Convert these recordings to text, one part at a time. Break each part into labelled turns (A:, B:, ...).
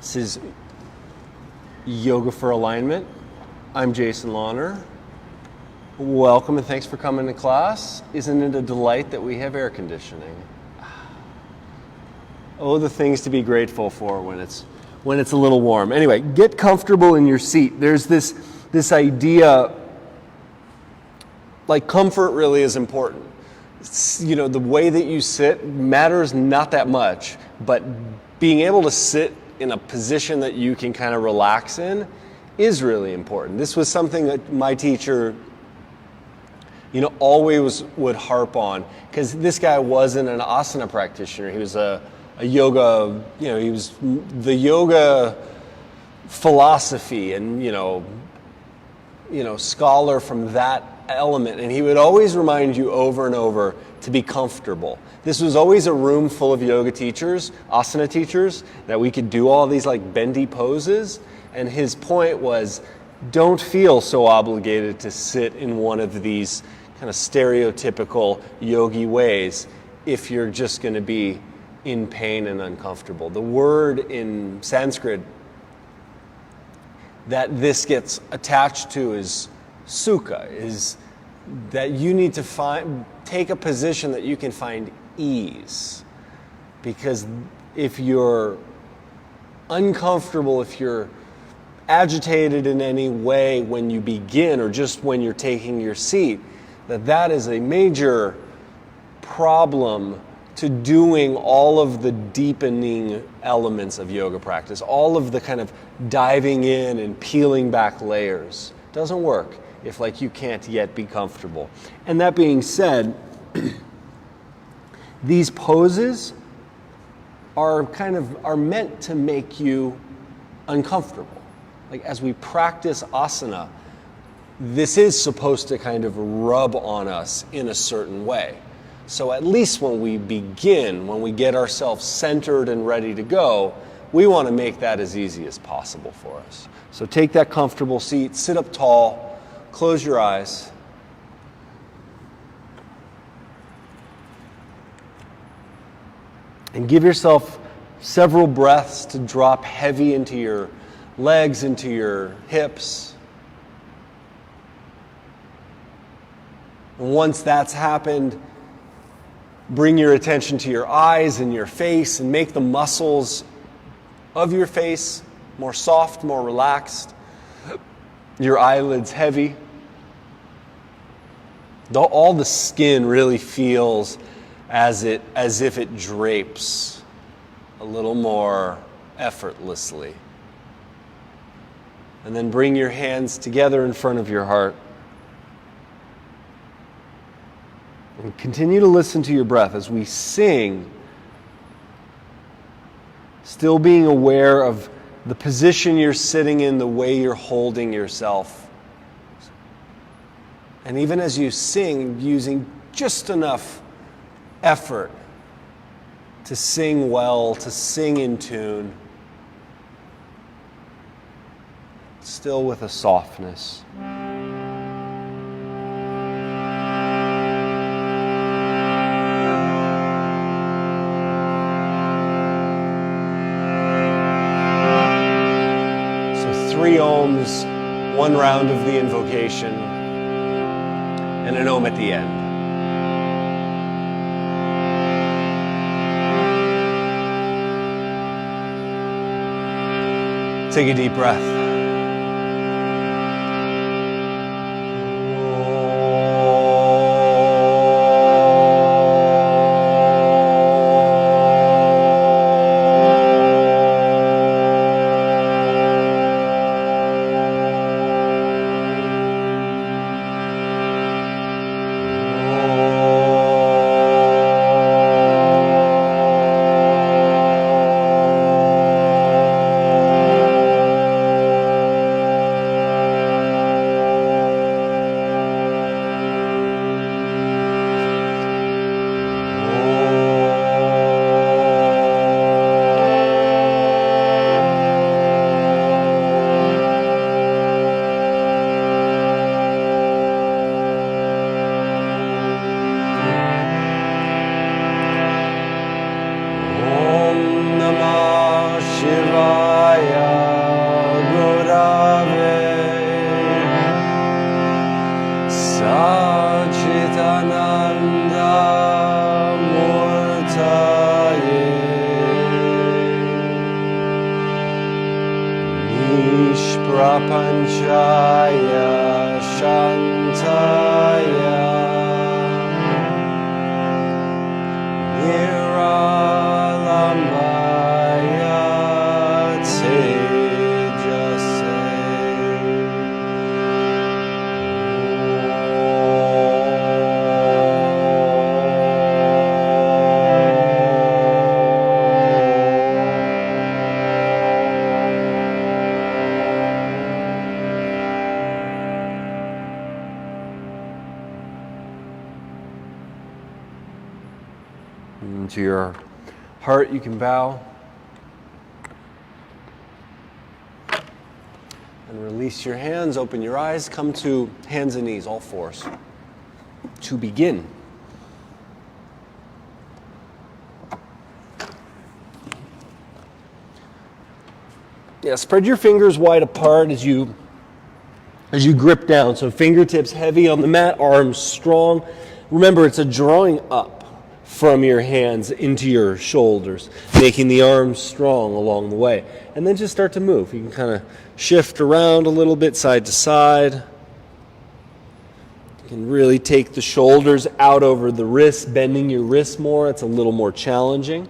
A: This is Yoga for Alignment. I'm Jason Lawner. Welcome and thanks for coming to class. Isn't it a delight that we have air conditioning? Oh, the things to be grateful for when it's a little warm. Anyway, get comfortable in your seat. There's this idea, like comfort really is important. You know, the way that you sit matters not that much, but being able to sit in a position that you can kind of relax in is really important. This was something that my teacher, always would harp on, because this guy wasn't an asana practitioner. He was a yoga, he was the yoga philosophy and, scholar from that element. And he would always remind you over and over to be comfortable. This was always a room full of yoga teachers, asana teachers, that we could do all these like bendy poses. And his point was, don't feel so obligated to sit in one of these kind of stereotypical yogi ways if you're just going to be in pain and uncomfortable. The word in Sanskrit that this gets attached to is sukha, is that you need to take a position that you can find ease. Because if you're uncomfortable, if you're agitated in any way when you begin or just when you're taking your seat, that is a major problem to doing all of the deepening elements of yoga practice, all of the kind of diving in and peeling back layers. Doesn't work if you can't yet be comfortable. And that being said, these poses are meant to make you uncomfortable. Like as we practice asana, this is supposed to kind of rub on us in a certain way. So at least when we begin, when we get ourselves centered and ready to go, we want to make that as easy as possible for us. So take that comfortable seat, sit up tall, close your eyes. And give yourself several breaths to drop heavy into your legs, into your hips. And once that's happened, bring your attention to your eyes and your face and make the muscles of your face more soft, more relaxed. Your eyelids heavy. All the skin really feels as if it drapes a little more effortlessly. And then bring your hands together in front of your heart. And continue to listen to your breath as we sing, still being aware of the position you're sitting in, the way you're holding yourself. And even as you sing, using just enough effort to sing well, to sing in tune, still with a softness. So 3 ohms, 1 round of the invocation, and an ohm at the end. Take a deep breath. Prapanchaya Shantaya Niralambaya Tejase. To your heart, you can bow and release your hands. Open your eyes. Come to hands and knees, all fours, to begin. Yeah, spread your fingers wide apart as you grip down. So fingertips heavy on the mat, arms strong. Remember, it's a drawing up from your hands into your shoulders, making the arms strong along the way. And then just start to move. You can kind of shift around a little bit side to side. You can really take the shoulders out over the wrists, bending your wrists more. It's a little more challenging.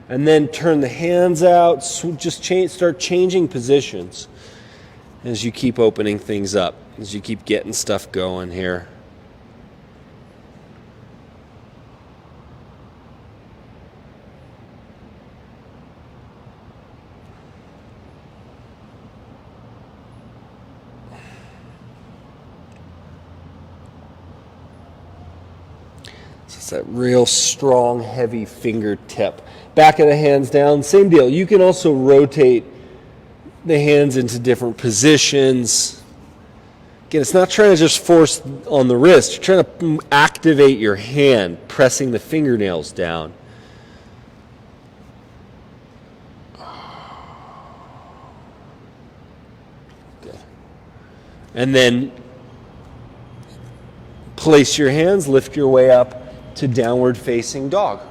A: And then turn the hands out. Just start changing positions as you keep opening things up, as you keep getting stuff going here. It's that real strong, heavy fingertip. Back of the hands down, same deal. You can also rotate the hands into different positions. Again, it's not trying to just force on the wrist. You're trying to activate your hand, pressing the fingernails down. Good. And then place your hands, lift your way up to downward facing dog.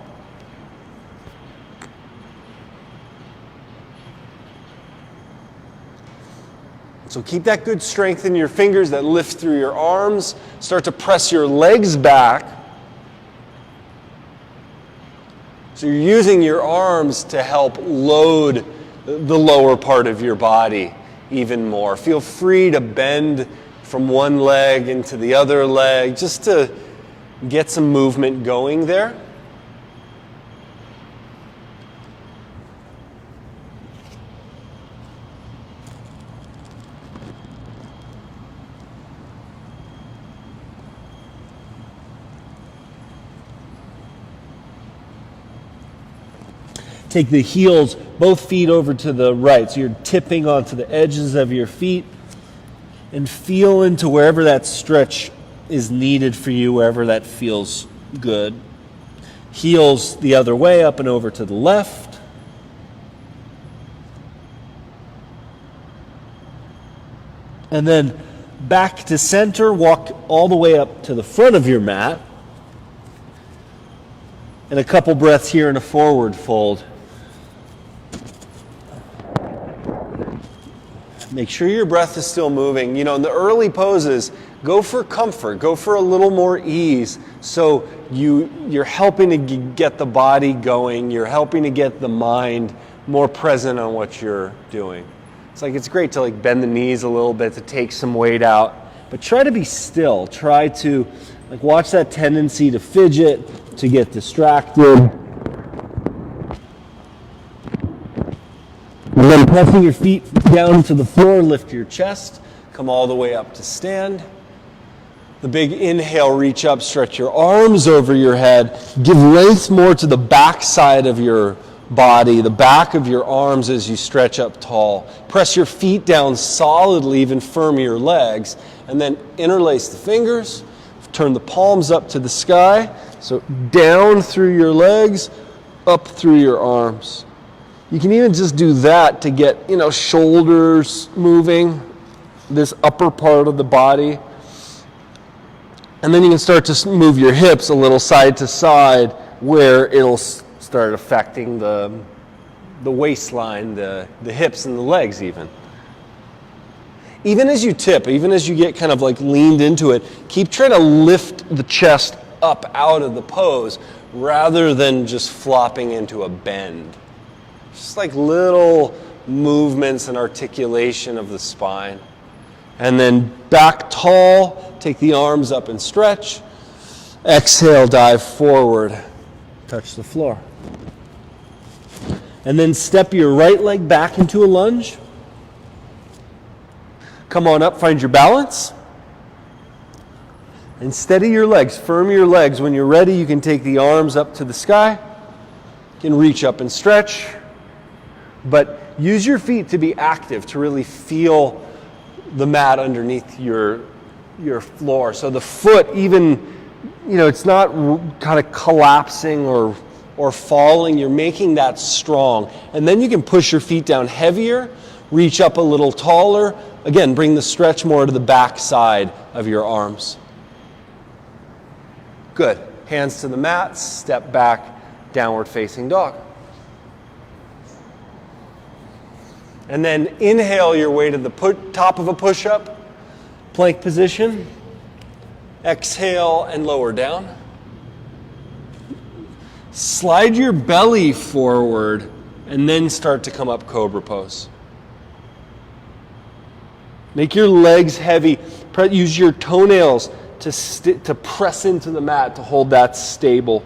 A: So keep that good strength in your fingers that lift through your arms. Start to press your legs back. So you're using your arms to help load the lower part of your body even more. Feel free to bend from one leg into the other leg, just to get some movement going there. Take the heels, both feet over to the right. So you're tipping onto the edges of your feet and feel into wherever that stretch is needed for you, wherever that feels good. Heels the other way, up and over to the left. And then back to center, walk all the way up to the front of your mat. And a couple breaths here in a forward fold. Make sure your breath is still moving. You know, in the early poses, go for comfort, go for a little more ease. So you're helping to get the body going, you're helping to get the mind more present on what you're doing. It's great to bend the knees a little bit to take some weight out, but try to be still. Try to watch that tendency to fidget, to get distracted. And then pressing your feet down to the floor, lift your chest, come all the way up to stand. The big inhale, reach up, stretch your arms over your head. Give length more to the back side of your body, the back of your arms as you stretch up tall. Press your feet down solidly, even firm your legs, and then interlace the fingers. Turn the palms up to the sky. So down through your legs, up through your arms. You can even just do that to get, shoulders moving, this upper part of the body. And then you can start to move your hips a little side to side where it'll start affecting the waistline, the hips and the legs even. Even as you tip, even as you get kind of like leaned into it, keep trying to lift the chest up out of the pose rather than just flopping into a bend. Just like little movements and articulation of the spine. And then back tall, take the arms up and stretch. Exhale, dive forward, touch the floor. And then step your right leg back into a lunge. Come on up, find your balance. And steady your legs, firm your legs. When you're ready, you can take the arms up to the sky. You can reach up and stretch. But use your feet to be active, to really feel the mat underneath your floor. So the foot even, it's not kind of collapsing or falling. You're making that strong. And then you can push your feet down heavier, reach up a little taller. Again, bring the stretch more to the back side of your arms. Good. Hands to the mat, step back, downward facing dog. And then inhale your way to the top of a push-up, plank position. Exhale and lower down. Slide your belly forward and then start to come up cobra pose. Make your legs heavy. Use your toenails to press into the mat to hold that stable.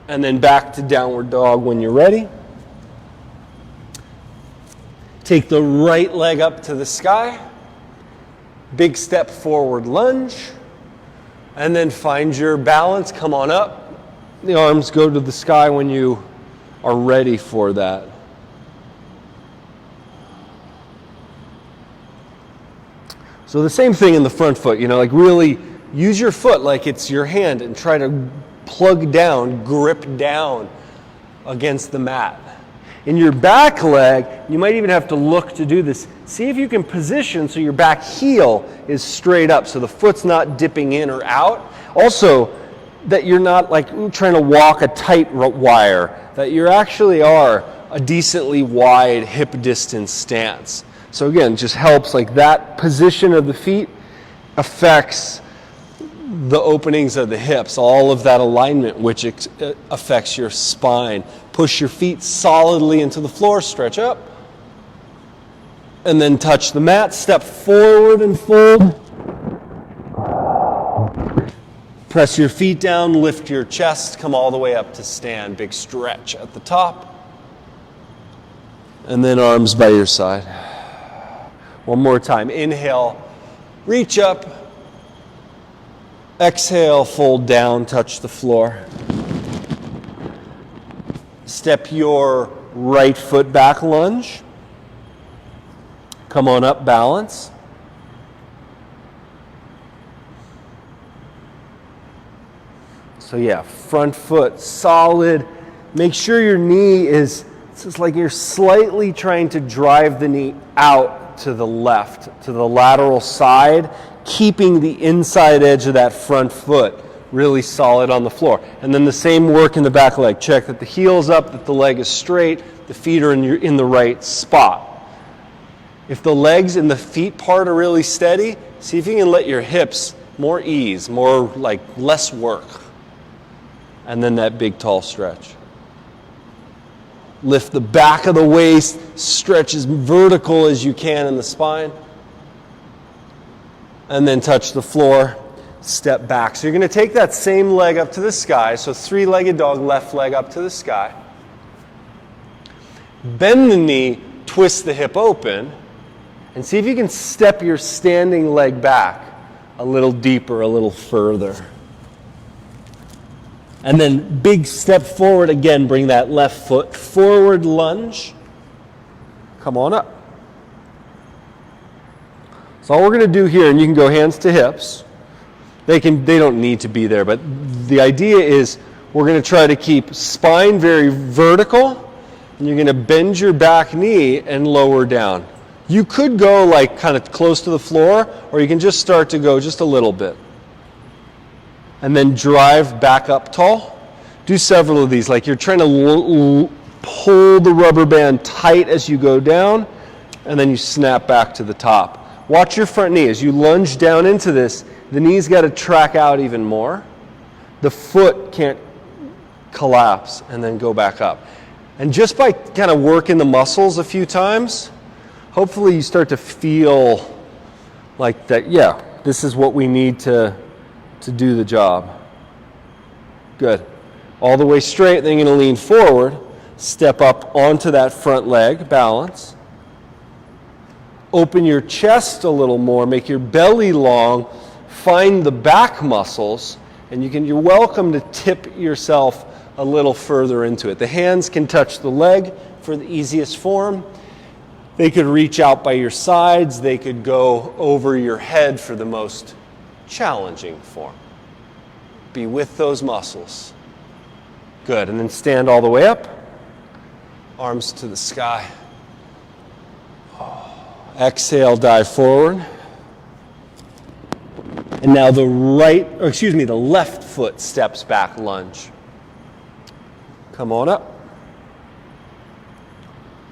A: And then back to downward dog when you're ready. Take the right leg up to the sky. Big step forward lunge. And then find your balance. Come on up. The arms go to the sky when you are ready for that. So the same thing in the front foot, like really use your foot like it's your hand and try to plug down, grip down against the mat. In your back leg, you might even have to look to do this. See if you can position so your back heel is straight up, so the foot's not dipping in or out. Also, that you're not like trying to walk a tight wire, that you actually are a decently wide hip distance stance. So again, just helps, like that position of the feet affects the openings of the hips, all of that alignment, which affects your spine. Push your feet solidly into the floor, stretch up, and then touch the mat, step forward and fold. Press your feet down, lift your chest, come all the way up to stand. Big stretch at the top. And then arms by your side. One more time. Inhale, reach up. Exhale, fold down, touch the floor. Step your right foot back, lunge. Come on up, balance. So yeah, front foot solid. Make sure your knee it's just like you're slightly trying to drive the knee out to the left, to the lateral side, keeping the inside edge of that front foot really solid on the floor. And then the same work in the back leg. Check that the heel's up, that the leg is straight, the feet are in the right spot. If the legs and the feet part are really steady, see if you can let your hips more ease, more like less work. And then that big tall stretch. Lift the back of the waist, stretch as vertical as you can in the spine. And then touch the floor, step back. So you're going to take that same leg up to the sky. So three-legged dog, left leg up to the sky. Bend the knee, twist the hip open, and see if you can step your standing leg back a little deeper, a little further. And then big step forward again, bring that left foot forward, lunge. Come on up. So all we're going to do here, and you can go hands to hips. They don't need to be there, but the idea is we're going to try to keep spine very vertical, and you're going to bend your back knee and lower down. You could go like kind of close to the floor, or you can just start to go just a little bit. And then drive back up tall. Do several of these, like you're trying to pull the rubber band tight as you go down, and then you snap back to the top. Watch your front knee. As you lunge down into this, the knee's got to track out even more. The foot can't collapse and then go back up. And just by kind of working the muscles a few times, hopefully you start to feel like that, yeah, this is what we need to do the job. Good. All the way straight, then you're going to lean forward, step up onto that front leg, balance. Open your chest a little more, make your belly long, find the back muscles, and you're welcome to tip yourself a little further into it. The hands can touch the leg for the easiest form. They could reach out by your sides. They could go over your head for the most challenging form. Be with those muscles. Good. And then stand all the way up. Arms to the sky. Exhale, dive forward. And now the left foot steps back, lunge. Come on up.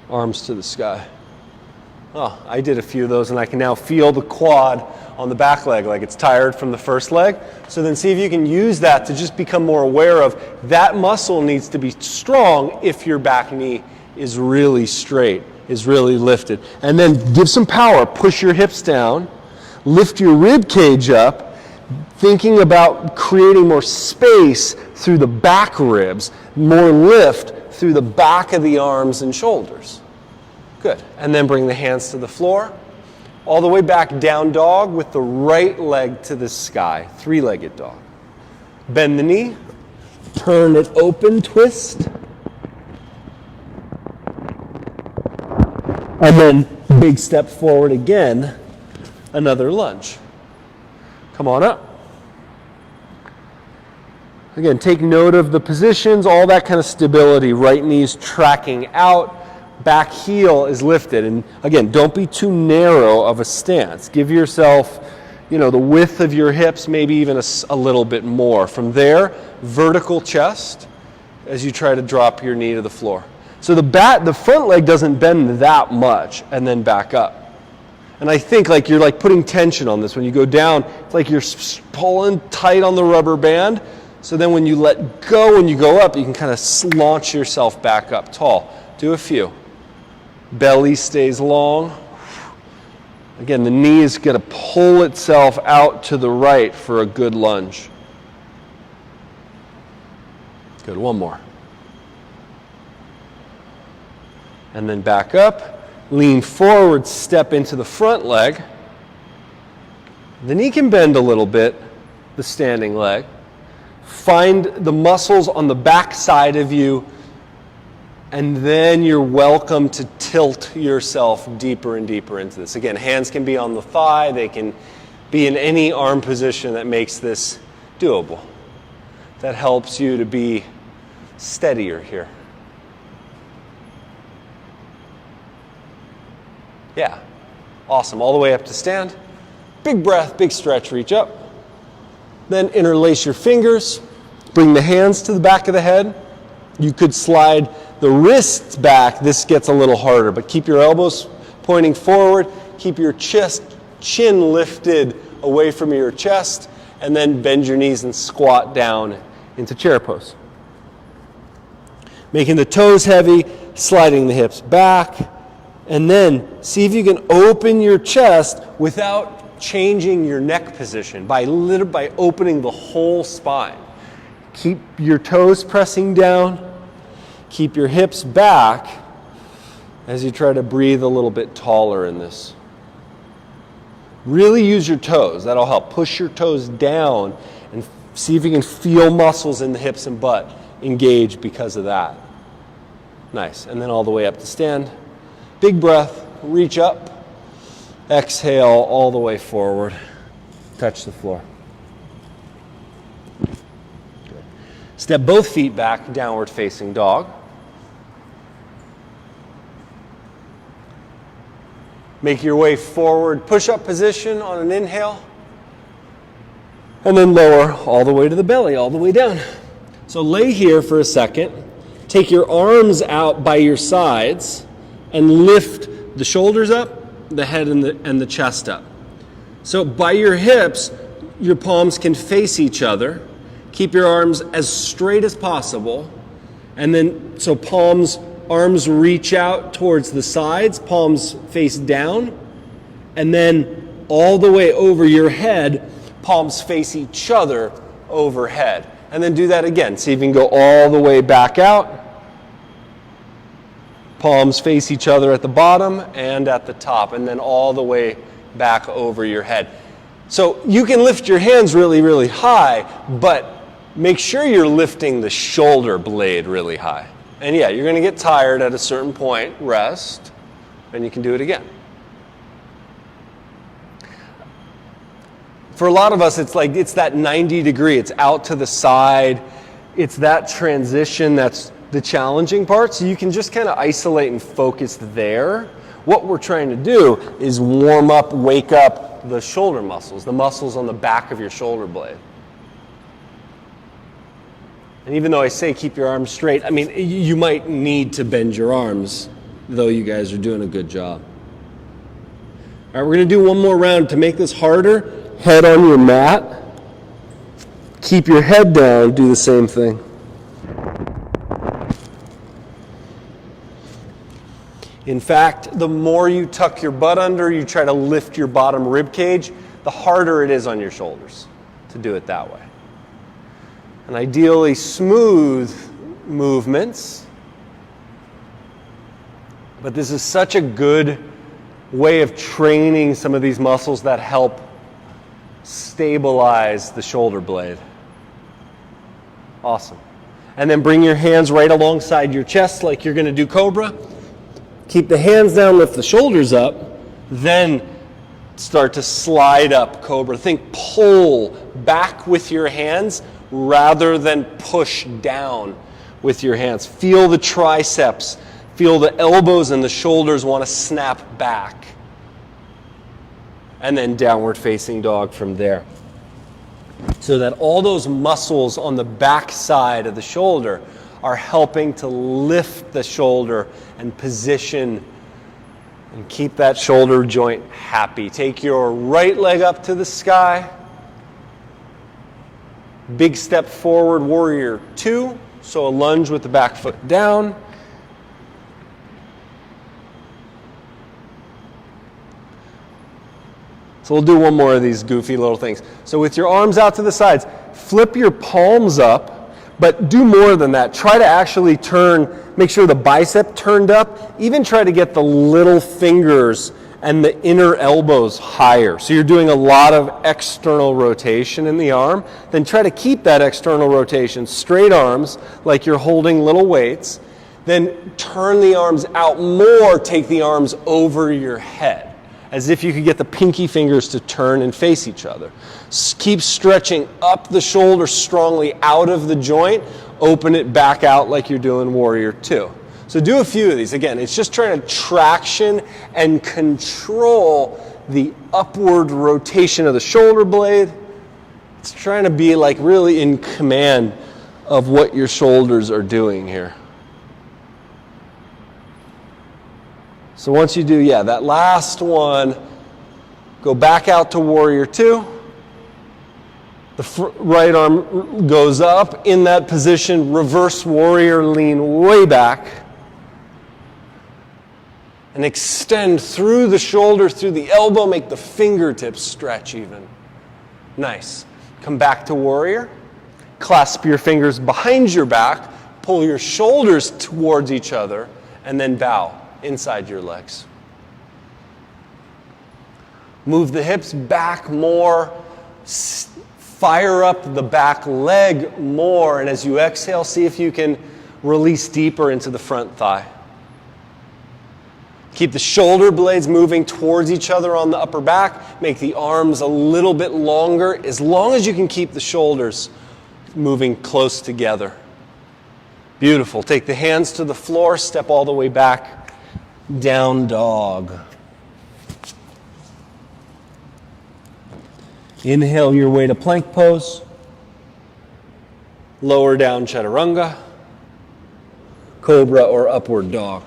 A: Arms to the sky. Oh, I did a few of those, and I can now feel the quad on the back leg, like it's tired from the first leg. So then see if you can use that to just become more aware of that muscle needs to be strong if your back knee is really straight, is really lifted. And then give some power. Push your hips down. Lift your rib cage up, thinking about creating more space through the back ribs, more lift through the back of the arms and shoulders. Good. And then bring the hands to the floor. All the way back, down dog with the right leg to the sky. Three-legged dog. Bend the knee. Turn it open, twist. And then big step forward again. Another lunge. Come on up. Again, take note of the positions, all that kind of stability. Right knee's tracking out. Back heel is lifted. And again, don't be too narrow of a stance. Give yourself, the width of your hips, maybe even a little bit more. From there, vertical chest as you try to drop your knee to the floor. So the front leg doesn't bend that much, and then back up. And I think you're putting tension on this. When you go down, it's like you're pulling tight on the rubber band. So then when you let go, when you go up, you can kind of launch yourself back up tall. Do a few. Belly stays long. Again, the knee is going to pull itself out to the right for a good lunge. Good, one more. And then back up, lean forward, step into the front leg. The knee can bend a little bit, the standing leg. Find the muscles on the back side of you, and then you're welcome to tilt yourself deeper and deeper into this. Again, hands can be on the thigh. They can be in any arm position that makes this doable. That helps you to be steadier here. Yeah, awesome. All the way up to stand. Big breath, big stretch, reach up. Then interlace your fingers. Bring the hands to the back of the head. You could slide the wrists back. This gets a little harder, but keep your elbows pointing forward. Keep your chin lifted away from your chest, and then bend your knees and squat down into chair pose. Making the toes heavy, sliding the hips back, and then see if you can open your chest without changing your neck position by opening the whole spine. Keep your toes pressing down. Keep your hips back as you try to breathe a little bit taller in this. Really use your toes. That'll help. Push your toes down and see if you can feel muscles in the hips and butt engage because of that. Nice. And then all the way up to stand. Big breath. Reach up. Exhale all the way forward. Touch the floor. Good. Step both feet back, downward facing dog. Make your way forward, push-up position on an inhale. And then lower all the way to the belly, all the way down. So lay here for a second. Take your arms out by your sides and lift the shoulders up, the head and the chest up. So by your hips, your palms can face each other. Keep your arms as straight as possible. And then, so arms reach out towards the sides, palms face down. And then all the way over your head, palms face each other overhead. And then do that again. See if you can go all the way back out. Palms face each other at the bottom and at the top, and then all the way back over your head. So you can lift your hands really, really high, but make sure you're lifting the shoulder blade really high. And yeah, you're going to get tired at a certain point. Rest, and you can do it again. For a lot of us, it's that 90 degree. It's out to the side. It's that transition that's the challenging part. So you can just kind of isolate and focus there. What we're trying to do is warm up, wake up the shoulder muscles, the muscles on the back of your shoulder blade. And even though I say keep your arms straight, I mean, you might need to bend your arms, though you guys are doing a good job. All right, we're going to do one more round to make this harder. Head on your mat. Keep your head down. Do the same thing. In fact, the more you tuck your butt under, you try to lift your bottom rib cage, the harder it is on your shoulders to do it that way. And ideally smooth movements. But this is such a good way of training some of these muscles that help stabilize the shoulder blade. Awesome. And then bring your hands right alongside your chest like you're going to do Cobra. Keep the hands down, lift the shoulders up, then start to slide up Cobra. Think pull back with your hands rather than push down with your hands. Feel the triceps, feel the elbows and the shoulders want to snap back. And then downward facing dog from there. So that all those muscles on the back side of the shoulder are helping to lift the shoulder and position and keep that shoulder joint happy. Take your right leg up to the sky. Big step forward, warrior 2. So a lunge with the back foot down. So we'll do one more of these goofy little things. So with your arms out to the sides, flip your palms up. But do more than that. Try to actually make sure the bicep turned up. Even try to get the little fingers and the inner elbows higher. So you're doing a lot of external rotation in the arm. Then try to keep that external rotation. Straight arms, like you're holding little weights. Then turn the arms out more. Take the arms over your head, as if you could get the pinky fingers to turn and face each other. Keep stretching up the shoulder strongly out of the joint. Open it back out like you're doing Warrior 2. So do a few of these. Again, it's just trying to traction and control the upward rotation of the shoulder blade. It's trying to be like really in command of what your shoulders are doing here. So once you do, that last one, go back out to Warrior 2. The right arm goes up in that position, reverse warrior, lean way back. And extend through the shoulder, through the elbow, make the fingertips stretch even. Nice. Come back to warrior. Clasp your fingers behind your back, pull your shoulders towards each other, and then bow inside your legs. Move the hips back more. Fire up the back leg more. And as you exhale, see if you can release deeper into the front thigh. Keep the shoulder blades moving towards each other on the upper back. Make the arms a little bit longer, as long as you can keep the shoulders moving close together. Beautiful. Take the hands to the floor, step all the way back. Down dog. Inhale your way to plank pose. Lower down chaturanga. cobra or upward dog.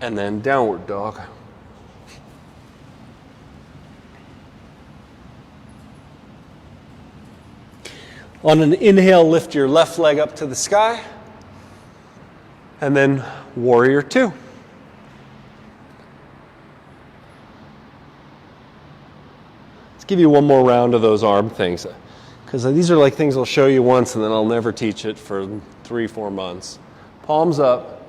A: And then downward dog. On an inhale, lift your left leg up to the sky. And then warrior two. Let's give you one more round of those arm things. Because these are like things I'll show you once and then I'll never teach it for 3-4 months. Palms up.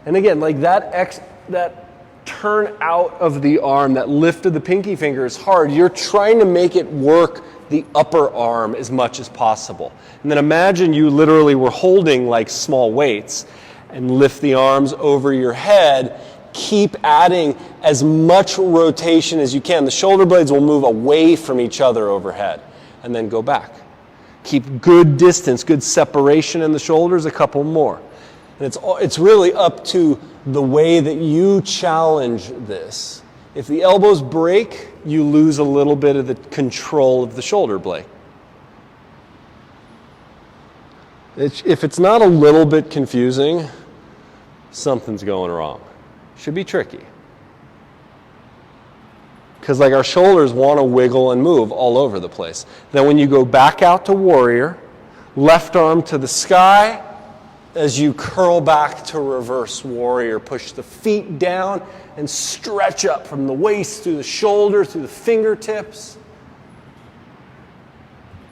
A: And again, like that turn out of the arm, that lift of the pinky finger is hard. You're trying to make it work the upper arm as much as possible. And then imagine you literally were holding like small weights and lift the arms over your head. Keep adding as much rotation as you can. The shoulder blades will move away from each other overhead and then go back. Keep good distance, good separation in the shoulders, a couple more. And it's really up to the way that you challenge this. If the elbows break, you lose a little bit of the control of the shoulder blade. If it's not a little bit confusing, something's going wrong. Should be tricky. Because like our shoulders want to wiggle and move all over the place. Then when you go back out to warrior, left arm to the sky, as you curl back to reverse warrior, push the feet down and stretch up from the waist through the shoulder, through the fingertips.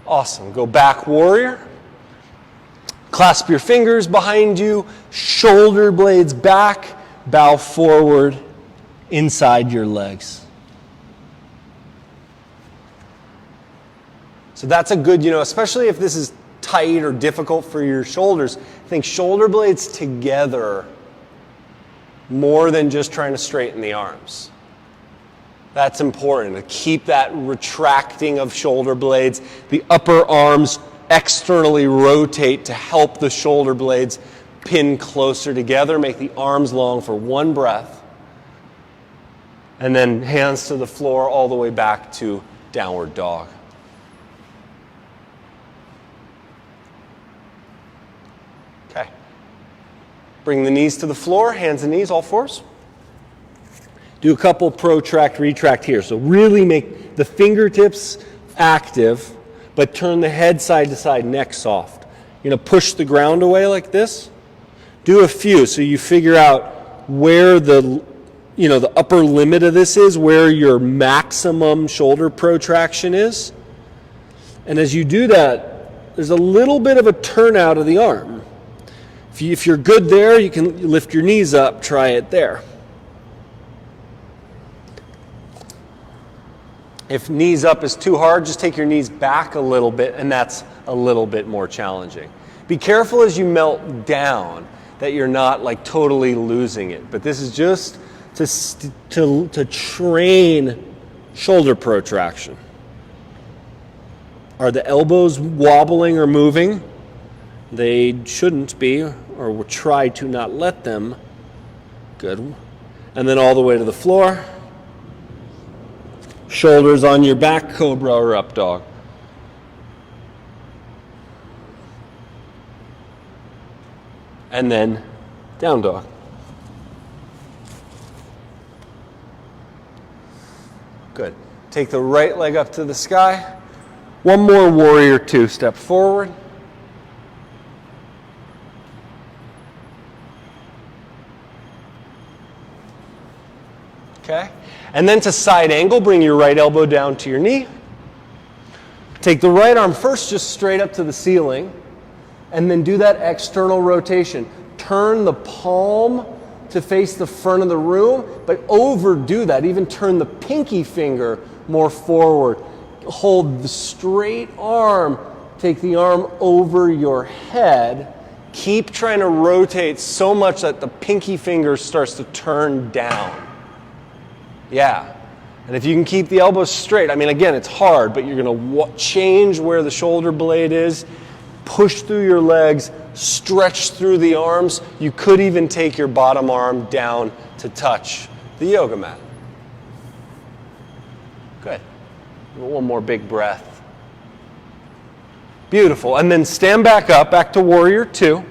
A: Awesome. Go back warrior. Clasp your fingers behind you, shoulder blades back, bow forward inside your legs. So that's a good, especially if this is tight or difficult for your shoulders, I think shoulder blades together more than just trying to straighten the arms. That's important, to keep that retracting of shoulder blades. The upper arms externally rotate to help the shoulder blades pin closer together, make the arms long for one breath. And then hands to the floor all the way back to downward dog. Okay. Bring the knees to the floor, hands and knees, all fours. Do a couple protract, retract here. So really make the fingertips active, but turn the head side to side, neck soft. You're going to push the ground away like this. Do a few so you figure out where the upper limit of this is, where your maximum shoulder protraction is. And as you do that, there's a little bit of a turnout of the arm. If you're good there, you can lift your knees up, try it there. If knees up is too hard, just take your knees back a little bit, and that's a little bit more challenging. Be careful as you melt down that you're not like totally losing it. But this is just to train shoulder protraction. Are the elbows wobbling or moving? They shouldn't be, or we'll try to not let them. Good. And then all the way to the floor. Shoulders on your back, cobra or up dog. And then down dog. Good. Take the right leg up to the sky. One more warrior two. Step forward. Okay. And then to side angle, bring your right elbow down to your knee. Take the right arm first just straight up to the ceiling, and then do that external rotation. Turn the palm to face the front of the room, but overdo that. Even turn the pinky finger more forward. Hold the straight arm. Take the arm over your head. Keep trying to rotate so much that the pinky finger starts to turn down. Yeah. And if you can keep the elbows straight, again, it's hard, but you're going to change where the shoulder blade is, push through your legs, stretch through the arms. You could even take your bottom arm down to touch the yoga mat. Good. One more big breath. Beautiful. And then stand back up, back to warrior two.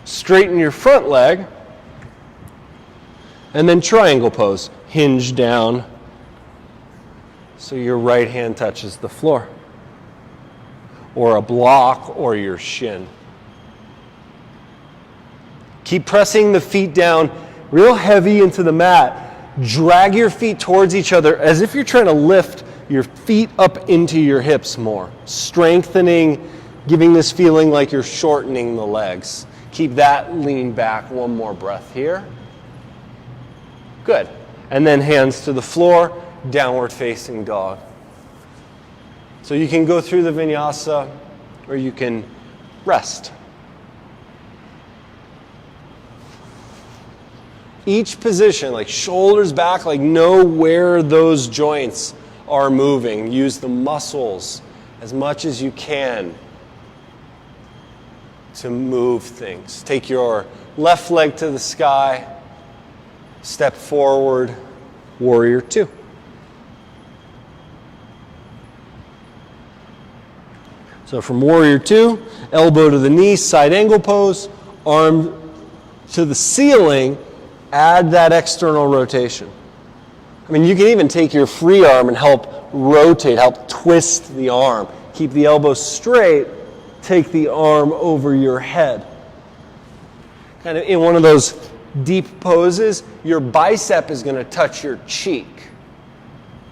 A: Straighten your front leg. And then triangle pose. Hinge down so your right hand touches the floor. Or a block or your shin. Keep pressing the feet down real heavy into the mat. Drag your feet towards each other as if you're trying to lift your feet up into your hips more. Strengthening, giving this feeling like you're shortening the legs. Keep that lean back. One more breath here. Good. And then hands to the floor, downward facing dog. So you can go through the vinyasa or you can rest. Each position, like shoulders back, like know where those joints are moving. Use the muscles as much as you can to move things. Take your left leg to the sky, step forward, warrior two. So from warrior two, elbow to the knee, side angle pose, arm to the ceiling, add that external rotation. I mean, you can even take your free arm and help rotate, help twist the arm. Keep the elbow straight, take the arm over your head. Kind of in one of those deep poses, your bicep is going to touch your cheek.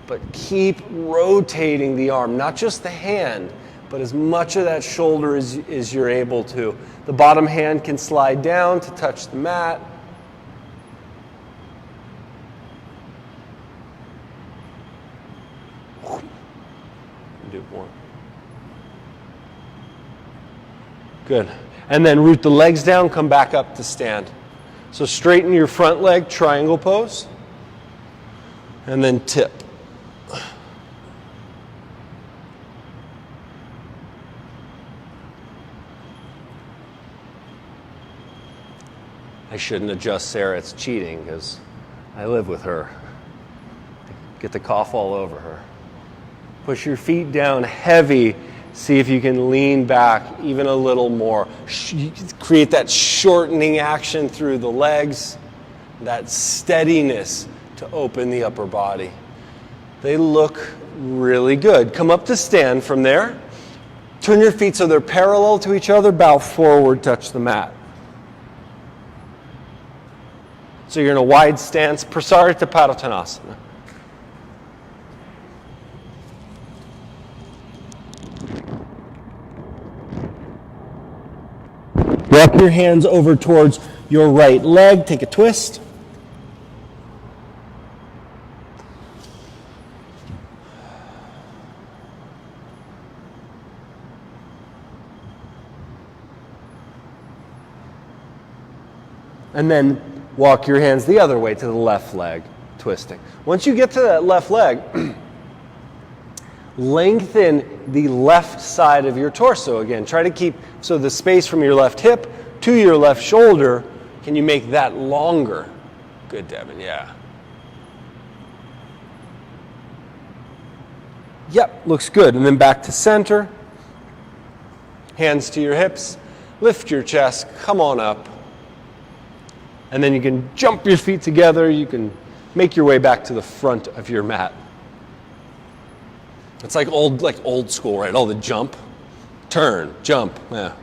A: But keep rotating the arm, not just the hand, but as much of that shoulder as you're able to. The bottom hand can slide down to touch the mat. Do more. Good. And then root the legs down, come back up to stand. So straighten your front leg, triangle pose, and then tip. I shouldn't adjust Sarah, it's cheating because I live with her. Get the cough all over her. Push your feet down heavy. See if you can lean back even a little more. Create that shortening action through the legs, that steadiness to open the upper body. They look really good. Come up to stand from there. Turn your feet so they're parallel to each other. Bow forward, touch the mat. So you're in a wide stance, Prasarita Padottanasana. Walk your hands over towards your right leg. Take a twist. And then walk your hands the other way to the left leg, twisting. Once you get to that left leg, lengthen the left side of your torso again. Try to keep, so the space from your left hip to your left shoulder, can you make that longer? Good, Devin, yeah. Yep, looks good. And then back to center. Hands to your hips. Lift your chest, come on up. And then you can jump your feet together. You can make your way back to the front of your mat. It's like old school, right? Oh, the jump, turn, jump. Yeah.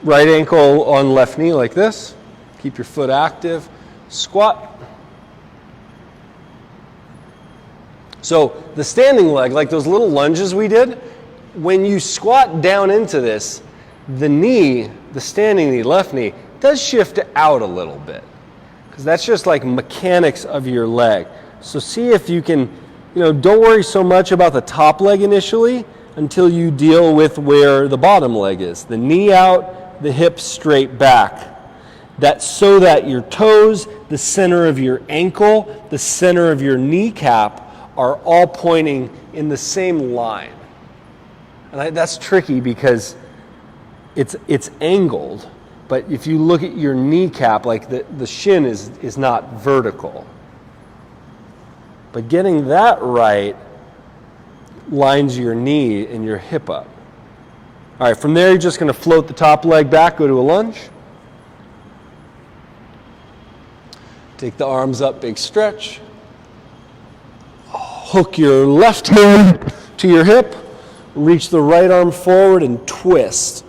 A: Right ankle on left knee like this. Keep your foot active. Squat. So the standing leg, like those little lunges we did, when you squat down into this, the knee, the standing knee, left knee, does shift out a little bit. Because that's just like mechanics of your leg. So see if you can, don't worry so much about the top leg initially until you deal with where the bottom leg is. The knee out, the hips straight back. That's so that your toes, the center of your ankle, the center of your kneecap are all pointing in the same line. And that's tricky because it's angled, but if you look at your kneecap, like the shin is not vertical. But getting that right lines your knee and your hip up. All right, from there, you're just going to float the top leg back, go to a lunge. Take the arms up, big stretch. Hook your left hand to your hip. Reach the right arm forward and twist.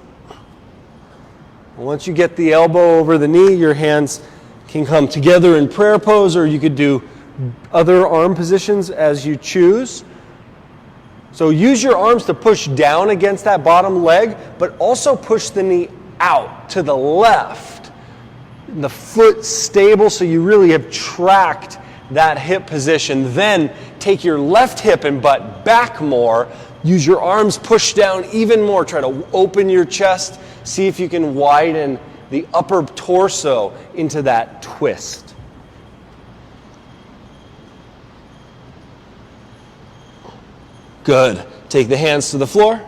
A: Once you get the elbow over the knee, your hands can come together in prayer pose, or you could do other arm positions as you choose. So use your arms to push down against that bottom leg, but also push the knee out to the left. The foot stable, so you really have tracked that hip position. Then take your left hip and butt back more. Use your arms, push down even more. Try to open your chest. See if you can widen the upper torso into that twist. Good. Take the hands to the floor.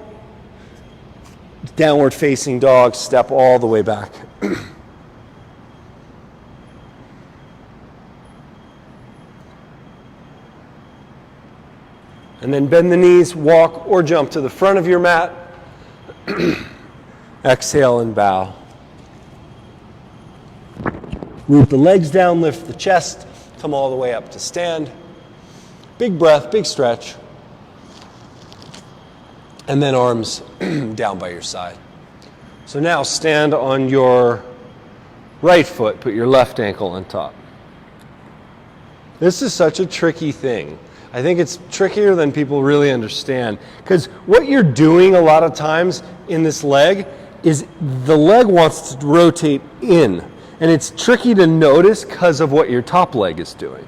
A: Downward facing dog, step all the way back. And then bend the knees, walk or jump to the front of your mat. Exhale and bow. Root the legs down, lift the chest, come all the way up to stand. Big breath, big stretch. And then arms down by your side. So now stand on your right foot, put your left ankle on top. This is such a tricky thing. I think it's trickier than people really understand, because what you're doing a lot of times in this leg is the leg wants to rotate in, and it's tricky to notice because of what your top leg is doing.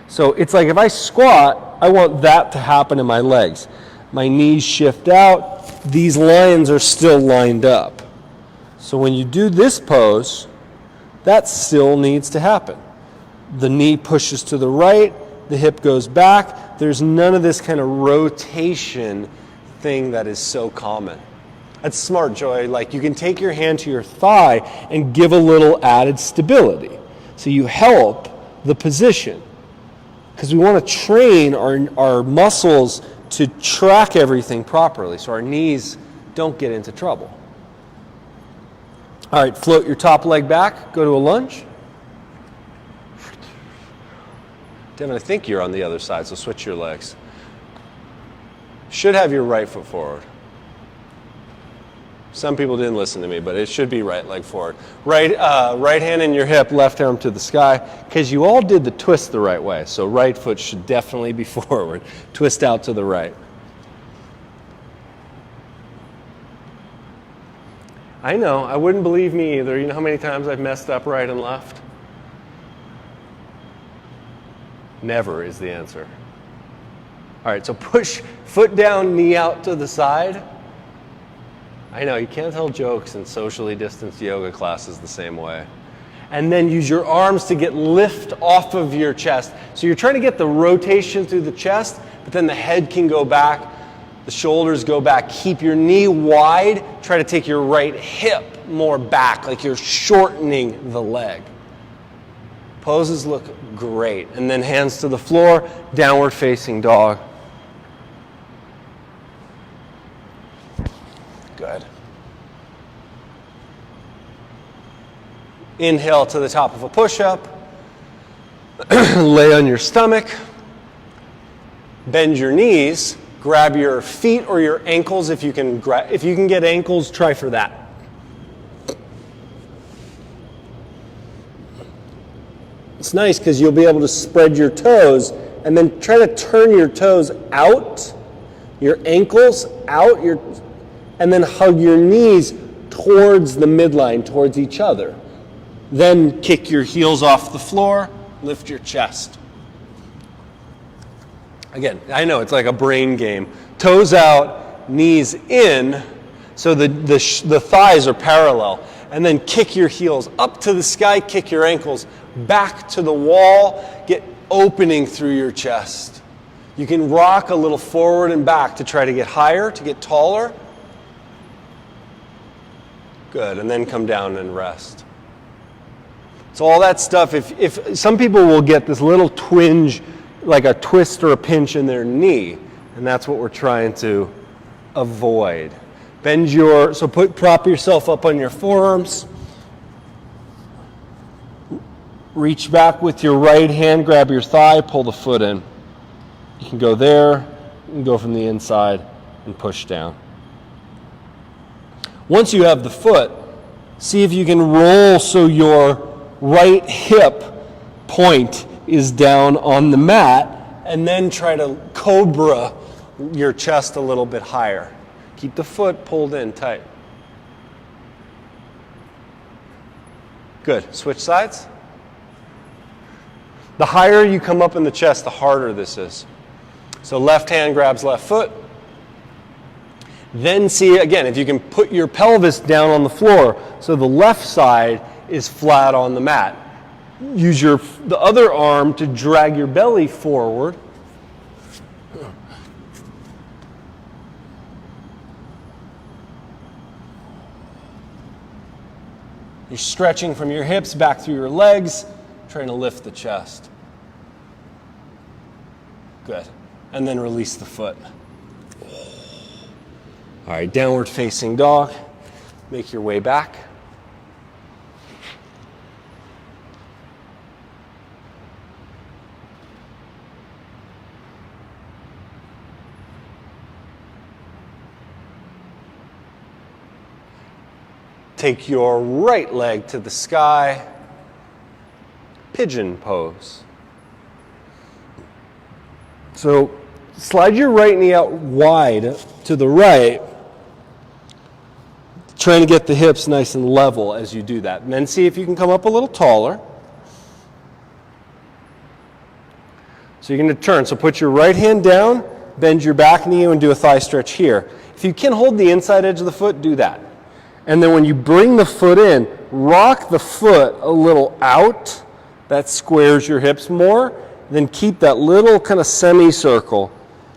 A: So it's like if I squat, I want that to happen in my legs. My knees shift out, these lines are still lined up. So when you do this pose, that still needs to happen. The knee pushes to the right, the hip goes back. There's none of this kind of rotation thing that is so common. That's smart, Joy. Like, you can take your hand to your thigh and give a little added stability. So you help the position. Because we want to train our muscles to track everything properly so our knees don't get into trouble. All right, float your top leg back, go to a lunge. Devin, I think you're on the other side, so switch your legs. Should have your right foot forward. Some people didn't listen to me, but it should be right leg forward. Right hand in your hip, left arm to the sky, because you all did the twist the right way. So right foot should definitely be forward. Twist out to the right. I know, I wouldn't believe me either. You know how many times I've messed up right and left? Never is the answer. All right, so push foot down, knee out to the side. I know, you can't tell jokes in socially distanced yoga classes the same way. And then use your arms to get lift off of your chest. So you're trying to get the rotation through the chest, but then the head can go back, the shoulders go back. Keep your knee wide. Try to take your right hip more back, like you're shortening the leg. Poses look great. And then hands to the floor, downward facing dog. Good. Inhale to the top of a push-up. Lay on your stomach. Bend your knees. Grab your feet or your ankles if you can. If you can get ankles, try for that. It's nice because you'll be able to spread your toes and then try to turn your toes out, your ankles out, and then hug your knees towards the midline, towards each other. Then kick your heels off the floor, lift your chest. Again, I know it's like a brain game. Toes out, knees in, so the thighs are parallel. And then kick your heels up to the sky, kick your ankles back to the wall, get opening through your chest. You can rock a little forward and back to try to get higher, to get taller. Good, and then come down and rest. So all that stuff, if some people will get this little twinge, like a twist or a pinch in their knee, and that's what we're trying to avoid. Prop yourself up on your forearms. Reach back with your right hand, grab your thigh, pull the foot in. You can go there, you can go from the inside and push down. Once you have the foot, see if you can roll so your right hip point is down on the mat, and then try to cobra your chest a little bit higher. Keep the foot pulled in tight. Good. Switch sides. The higher you come up in the chest, the harder this is. So left hand grabs left foot. Then see, again, if you can put your pelvis down on the floor so the left side is flat on the mat. Use the other arm to drag your belly forward. You're stretching from your hips back through your legs, trying to lift the chest. Good. And then release the foot. All right, downward facing dog. Make your way back. Take your right leg to the sky, pigeon pose. So slide your right knee out wide to the right, trying to get the hips nice and level as you do that. And then see if you can come up a little taller. So you're going to turn. So put your right hand down, bend your back knee, and do a thigh stretch here. If you can hold the inside edge of the foot, do that. And then when you bring the foot in, rock the foot a little out. That squares your hips more. Then keep that little kind of semicircle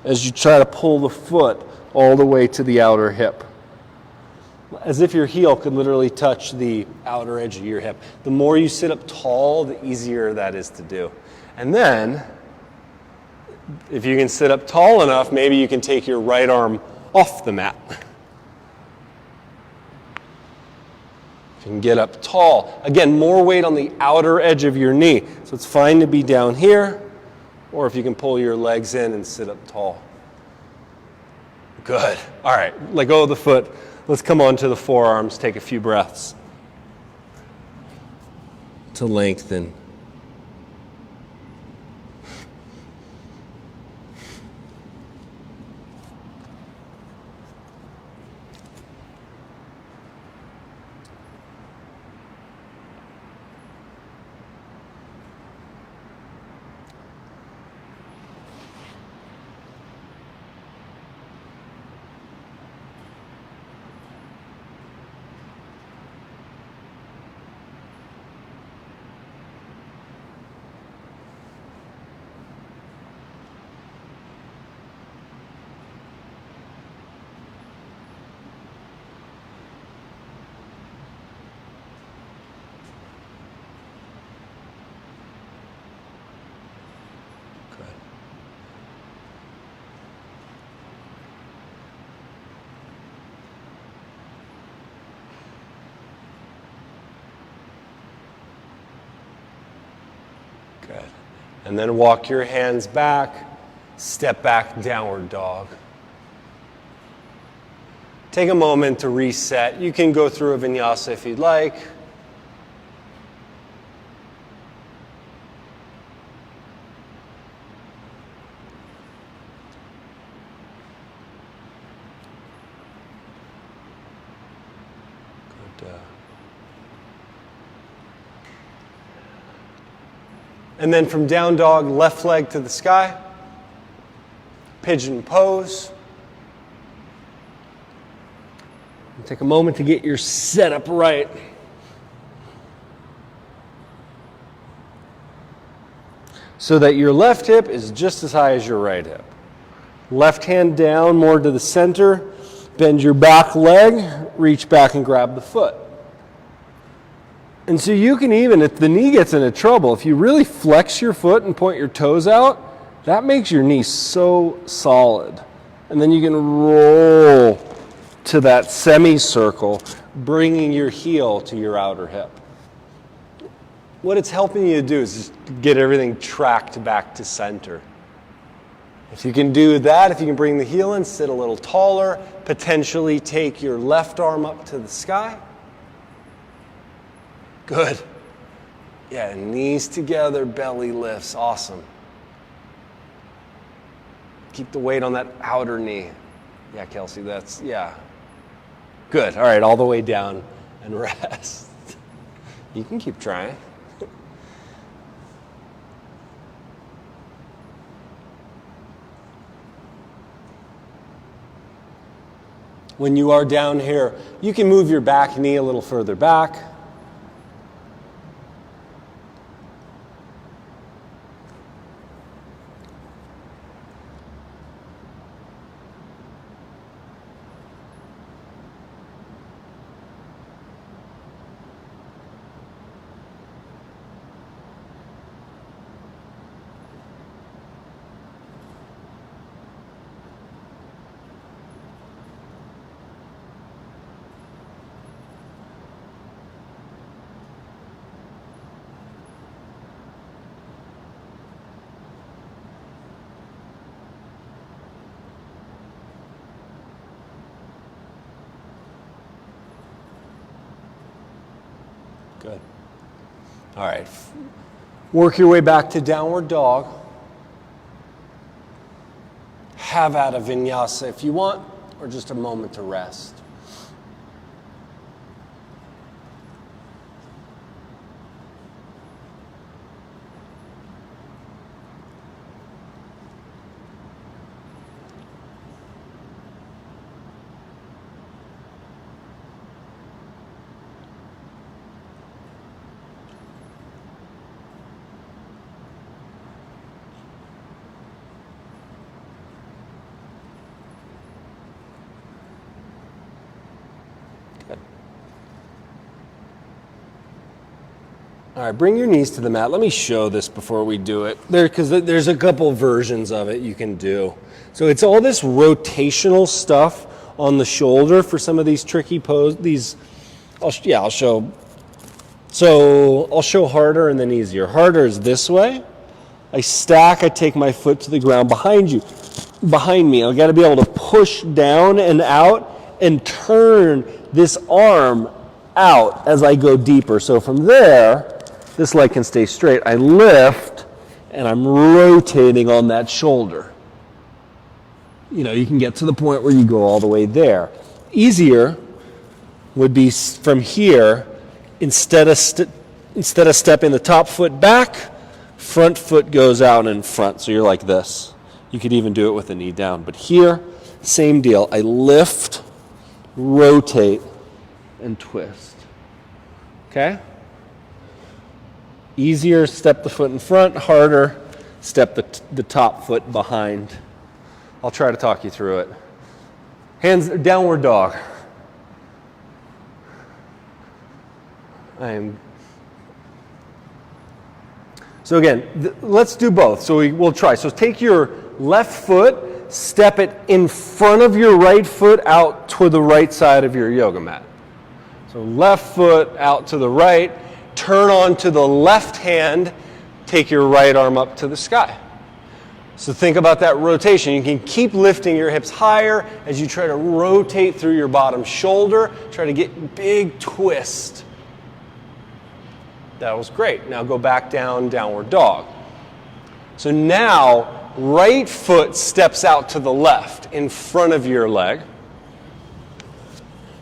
A: as you try to pull the foot all the way to the outer hip. As if your heel could literally touch the outer edge of your hip. The more you sit up tall, the easier that is to do. And then, if you can sit up tall enough, maybe you can take your right arm off the mat. You can get up tall. Again, more weight on the outer edge of your knee. So it's fine to be down here, or if you can pull your legs in and sit up tall. Good. All right, let go of the foot. Let's come on to the forearms. Take a few breaths to lengthen. Good. And then walk your hands back, step back, downward dog. Take a moment to reset. You can go through a vinyasa if you'd like. Good. And then from down dog, left leg to the sky, pigeon pose. And take a moment to get your setup right. So that your left hip is just as high as your right hip. Left hand down more to the center, bend your back leg, reach back and grab the foot. And so you can even, if the knee gets into trouble, if you really flex your foot and point your toes out, that makes your knee so solid. And then you can roll to that semicircle, bringing your heel to your outer hip. What it's helping you to do is just get everything tracked back to center. If you can do that, if you can bring the heel in, sit a little taller, potentially take your left arm up to the sky. Good. Yeah, knees together, belly lifts. Awesome. Keep the weight on that outer knee. Yeah, Kelsey, yeah. Good. All right, all the way down and rest. You can keep trying. When you are down here, you can move your back knee a little further back. Good. All right. Work your way back to downward dog. Have at a vinyasa if you want, or just a moment to rest. All right, bring your knees to the mat. Let me show this before we do it. Because there's a couple versions of it you can do. So it's all this rotational stuff on the shoulder for some of these tricky poses. I'll show. So I'll show harder and then easier. Harder is this way. I stack, I take my foot to the ground behind me. I've got to be able to push down and out and turn this arm out as I go deeper. So from there, this leg can stay straight. I lift, and I'm rotating on that shoulder. You can get to the point where you go all the way there. Easier would be from here, instead of stepping the top foot back, front foot goes out in front. So you're like this. You could even do it with the knee down. But here, same deal. I lift, rotate, and twist. Okay? Easier, step the foot in front. Harder, step the top foot behind. I'll try to talk you through it. Hands, downward dog. So again, let's do both. So we'll try. So take your left foot, step it in front of your right foot out to the right side of your yoga mat. So left foot out to the right. Turn on to the left hand, take your right arm up to the sky. So think about that rotation. You can keep lifting your hips higher as you try to rotate through your bottom shoulder. Try to get big twist. That was great. Now go back down, downward dog. So now, right foot steps out to the left in front of your leg.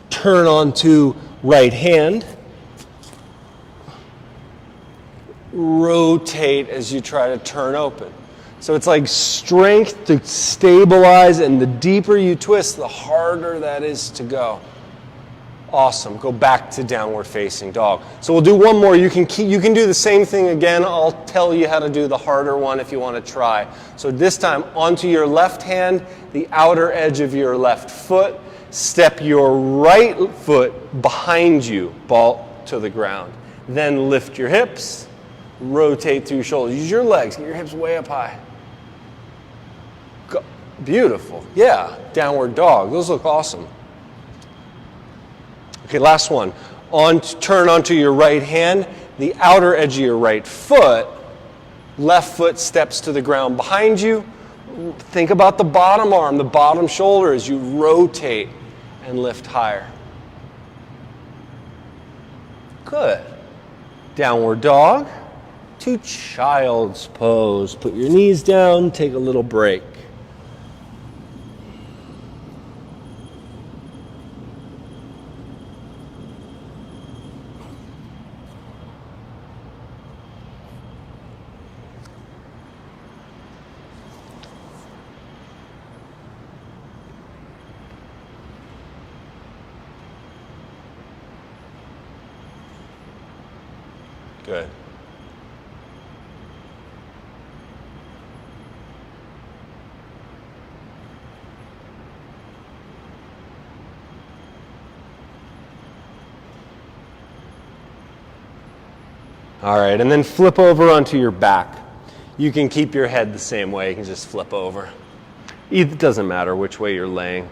A: Turn on to right hand. Rotate as you try to turn open. So it's like strength to stabilize, and the deeper you twist, the harder that is to go. Awesome. Go back to downward facing dog. So we'll do one more. You can do the same thing again. I'll tell you how to do the harder one if you want to try. So this time, onto your left hand, the outer edge of your left foot. Step your right foot behind you, ball to the ground. Then lift your hips. Rotate through your shoulders. Use your legs. Get your hips way up high. Go. Beautiful. Yeah. Downward dog. Those look awesome. Okay, last one. Turn onto your right hand, the outer edge of your right foot. Left foot steps to the ground behind you. Think about the bottom arm, the bottom shoulder as you rotate and lift higher. Good. Downward dog to child's pose. Put your knees down, take a little break. Good. All right, and then flip over onto your back. You can keep your head the same way. You can just flip over. It doesn't matter which way you're laying.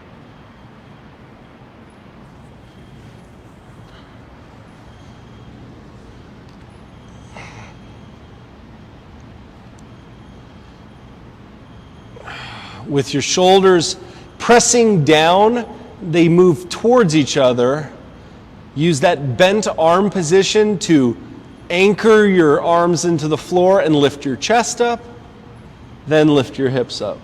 A: With your shoulders pressing down, they move towards each other. Use that bent arm position to anchor your arms into the floor and lift your chest up. Then lift your hips up.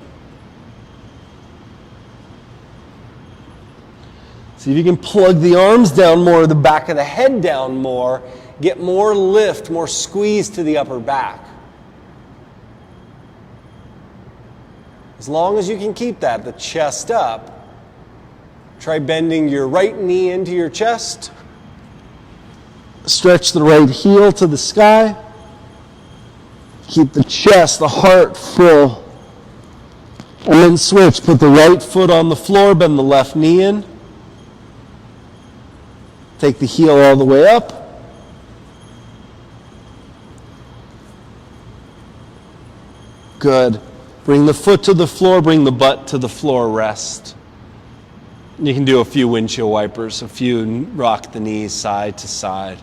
A: See if you can plug the arms down more, the back of the head down more. Get more lift, more squeeze to the upper back. As long as you can keep that, the chest up, try bending your right knee into your chest. Stretch the right heel to the sky. Keep the chest, the heart full. And then switch. Put the right foot on the floor, bend the left knee in. Take the heel all the way up. Good. Bring the foot to the floor, bring the butt to the floor, rest. You can do a few windshield wipers, a few rock the knees side to side.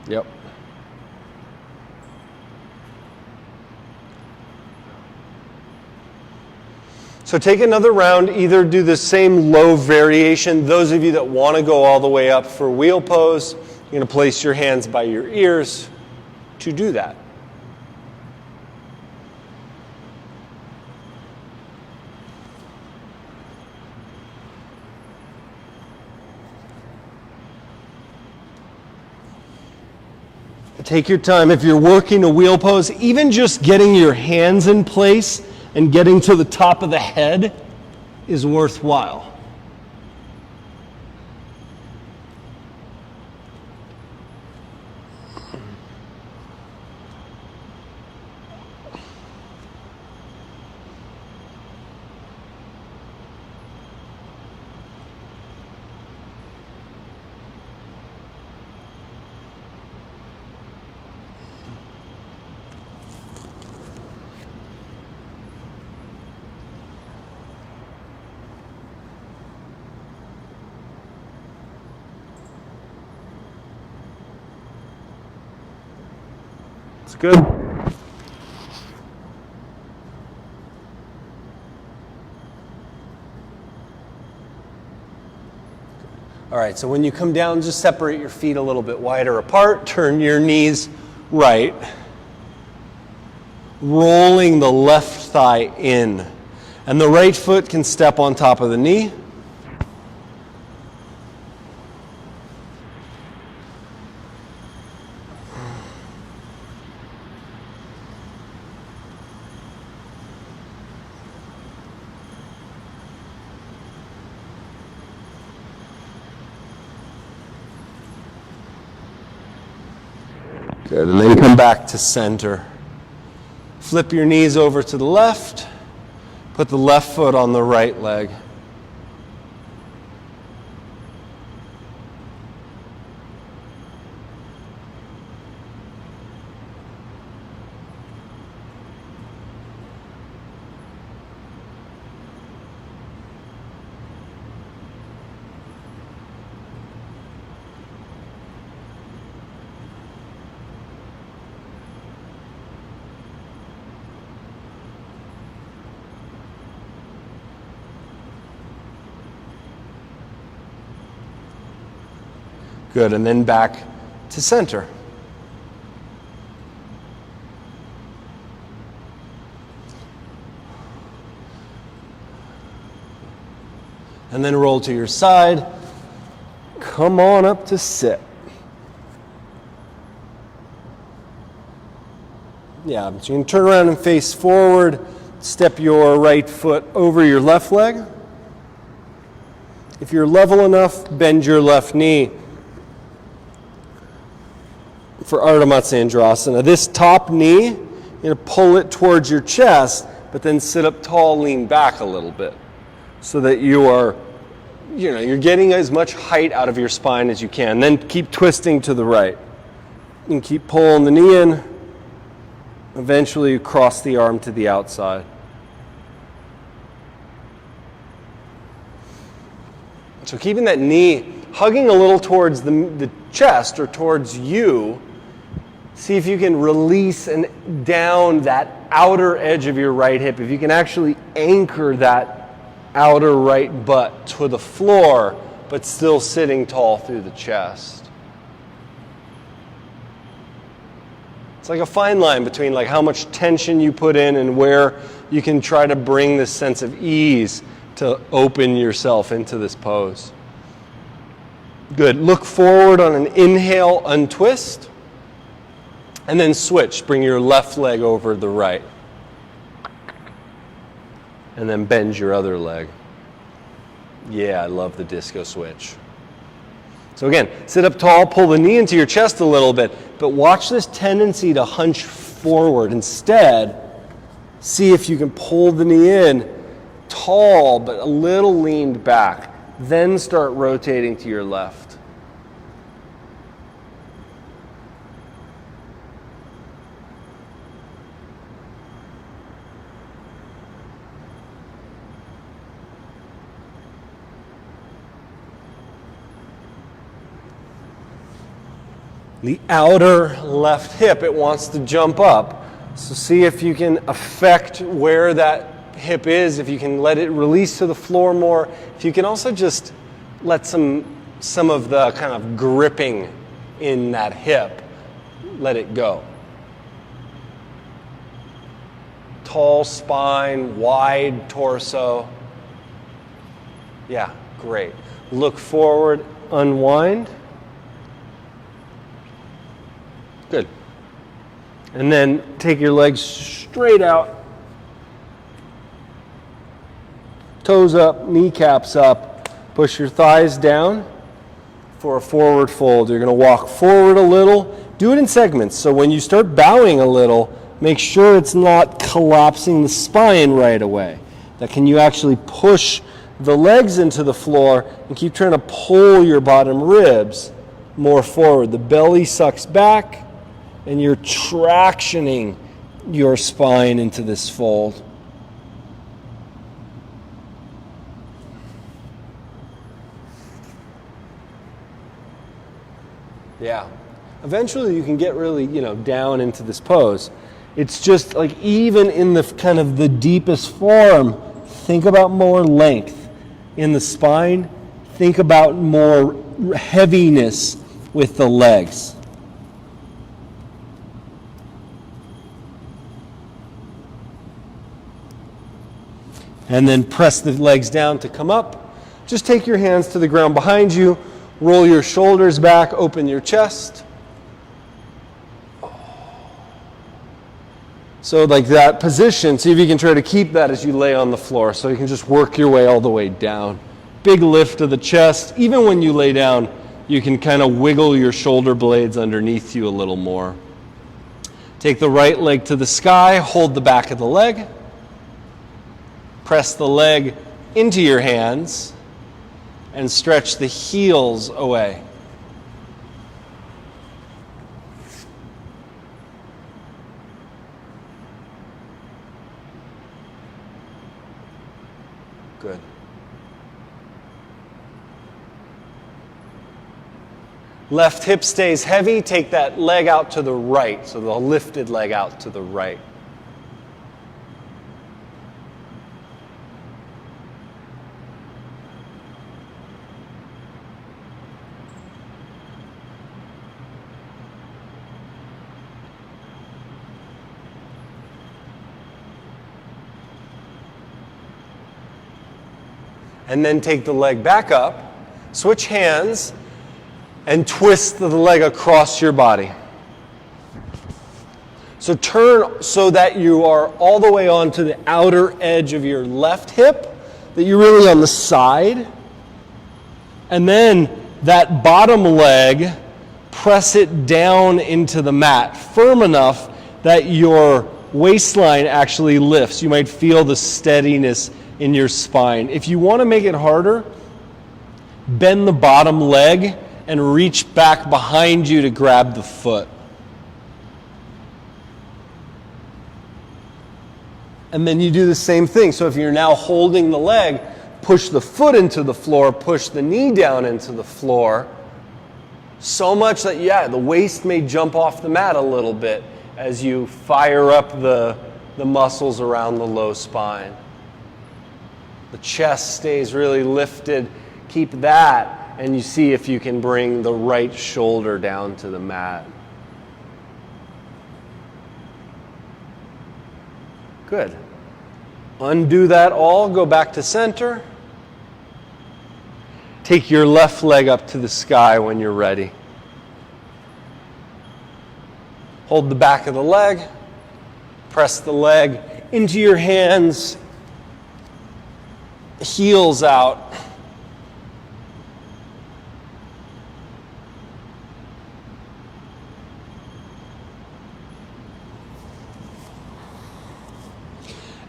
A: Yep. So take another round, either do the same low variation. Those of you that want to go all the way up for wheel pose, you're going to place your hands by your ears to do that. Take your time. If you're working a wheel pose, even just getting your hands in place and getting to the top of the head is worthwhile. It's good. All right, so when you come down, just separate your feet a little bit wider apart. Turn your knees right. Rolling the left thigh in. And the right foot can step on top of the knee. Good, and then come back to center. Flip your knees over to the left. Put the left foot on the right leg. Good, and then back to center. And then roll to your side. Come on up to sit. Yeah, so you can turn around and face forward. Step your right foot over your left leg. If you're level enough, bend your left knee for Ardha Matsyendrasana. This top knee, you're going to pull it towards your chest, but then sit up tall, lean back a little bit, so that you're getting as much height out of your spine as you can. Then keep twisting to the right. And keep pulling the knee in. Eventually you cross the arm to the outside. So keeping that knee hugging a little towards the chest or towards you, see if you can release and down that outer edge of your right hip. If you can actually anchor that outer right butt to the floor, but still sitting tall through the chest. It's like a fine line between like how much tension you put in and where you can try to bring this sense of ease to open yourself into this pose. Good. Look forward on an inhale, untwist, and then switch. Bring your left leg over the right. And then bend your other leg. Yeah, I love the disco switch. So again, sit up tall, pull the knee into your chest a little bit, but watch this tendency to hunch forward. Instead, see if you can pull the knee in tall, but a little leaned back. Then start rotating to your left. The outer left hip, it wants to jump up. So see if you can affect where that hip is, if you can let it release to the floor more. If you can also just let some of the kind of gripping in that hip, let it go. Tall spine, wide torso. Yeah, great. Look forward, unwind. Good. And then take your legs straight out. Toes up, kneecaps up. Push your thighs down for a forward fold. You're going to walk forward a little. Do it in segments. So when you start bowing a little, make sure it's not collapsing the spine right away. That can you actually push the legs into the floor and keep trying to pull your bottom ribs more forward. The belly sucks back. And you're tractioning your spine into this fold. Yeah. Eventually you can get really, down into this pose. It's just like even in the kind of the deepest form, think about more length in the spine. Think about more heaviness with the legs. And then press the legs down to come up. Just take your hands to the ground behind you. Roll your shoulders back. Open your chest. So like that position, see if you can try to keep that as you lay on the floor. So you can just work your way all the way down. Big lift of the chest. Even when you lay down, you can kind of wiggle your shoulder blades underneath you a little more. Take the right leg to the sky. Hold the back of the leg. Press the leg into your hands and stretch the heels away. Good. Left hip stays heavy. Take that leg out to the right, so the lifted leg out to the right. And then take the leg back up, switch hands, and twist the leg across your body. So turn so that you are all the way onto the outer edge of your left hip, that you're really on the side. And then that bottom leg, press it down into the mat, firm enough that your waistline actually lifts. You might feel the steadiness in your spine. If you want to make it harder, bend the bottom leg and reach back behind you to grab the foot. And then you do the same thing. So if you're now holding the leg, push the foot into the floor, push the knee down into the floor, so much that, the waist may jump off the mat a little bit as you fire up the muscles around the low spine. The chest stays really lifted. Keep that, and you see if you can bring the right shoulder down to the mat. Good. Undo that all, go back to center. Take your left leg up to the sky when you're ready. Hold the back of the leg. Press the leg into your hands. Heels out.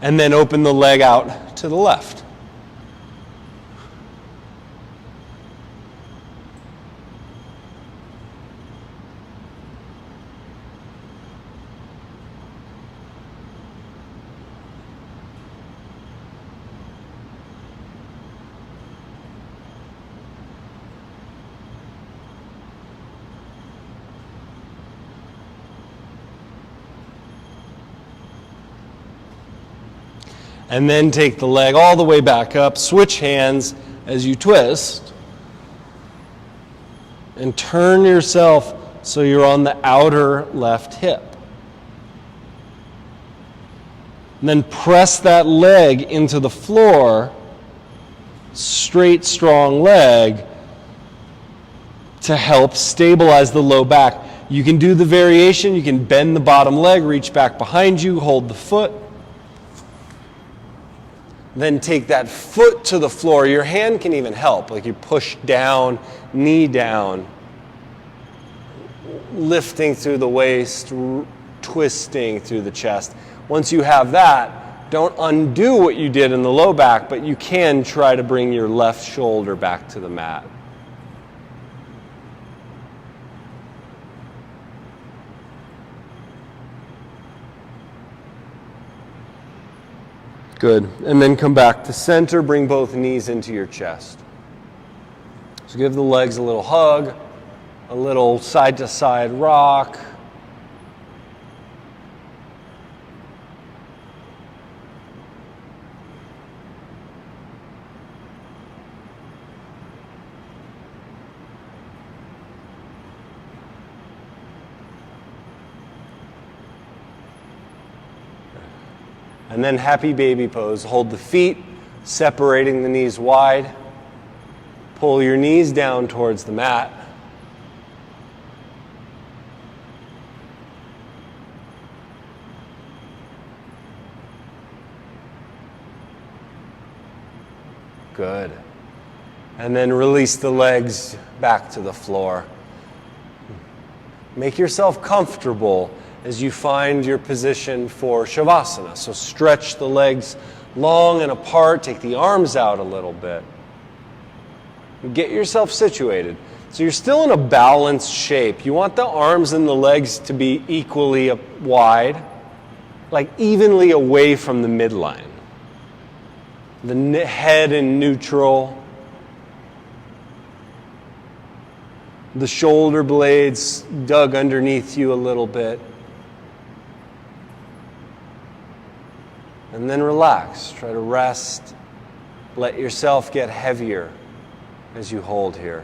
A: And then open the leg out to the left. And then take the leg all the way back up, switch hands as you twist, and turn yourself so you're on the outer left hip. And then press that leg into the floor, straight, strong leg, to help stabilize the low back. You can do the variation, you can bend the bottom leg, reach back behind you, hold the foot. Then take that foot to the floor. Your hand can even help, like you push down, knee down, lifting through the waist, twisting through the chest. Once you have that, don't undo what you did in the low back, but you can try to bring your left shoulder back to the mat. Good. And then come back to center. Bring both knees into your chest. So give the legs a little hug, a little side-to-side rock. And then happy baby pose. Hold the feet, separating the knees wide. Pull your knees down towards the mat. Good. And then release the legs back to the floor. Make yourself comfortable as you find your position for Shavasana. So stretch the legs long and apart, take the arms out a little bit. Get yourself situated. So you're still in a balanced shape. You want the arms and the legs to be equally wide, like evenly away from the midline. The head in neutral. The shoulder blades dug underneath you a little bit. And then relax. Try to rest. Let yourself get heavier as you hold here.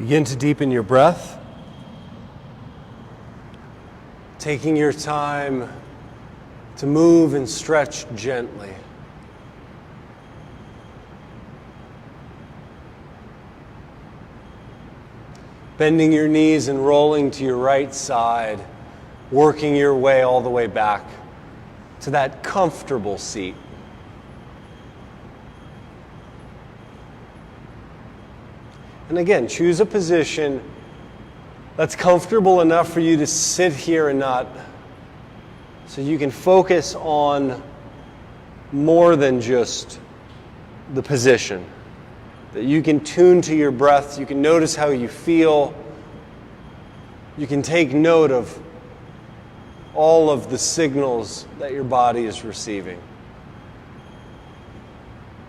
A: Begin to deepen your breath, taking your time to move and stretch gently. Bending your knees and rolling to your right side, working your way all the way back to that comfortable seat. And again, choose a position that's comfortable enough for you to sit here and not, so you can focus on more than just the position. That you can tune to your breath, you can notice how you feel, you can take note of all of the signals that your body is receiving.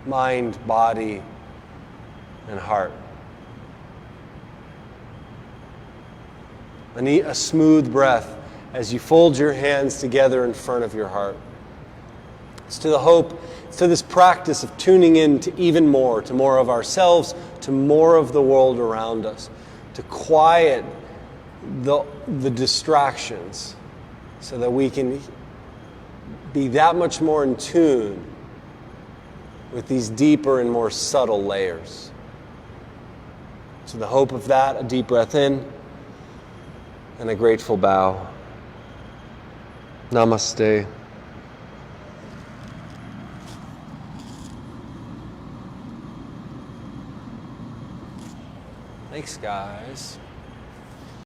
A: Mind, body, and heart. A smooth breath as you fold your hands together in front of your heart. It's to the hope, it's to this practice of tuning in to even more, to more of ourselves, to more of the world around us, to quiet the distractions so that we can be that much more in tune with these deeper and more subtle layers. To the hope of that, a deep breath in and a grateful bow. Namaste. Thanks, guys.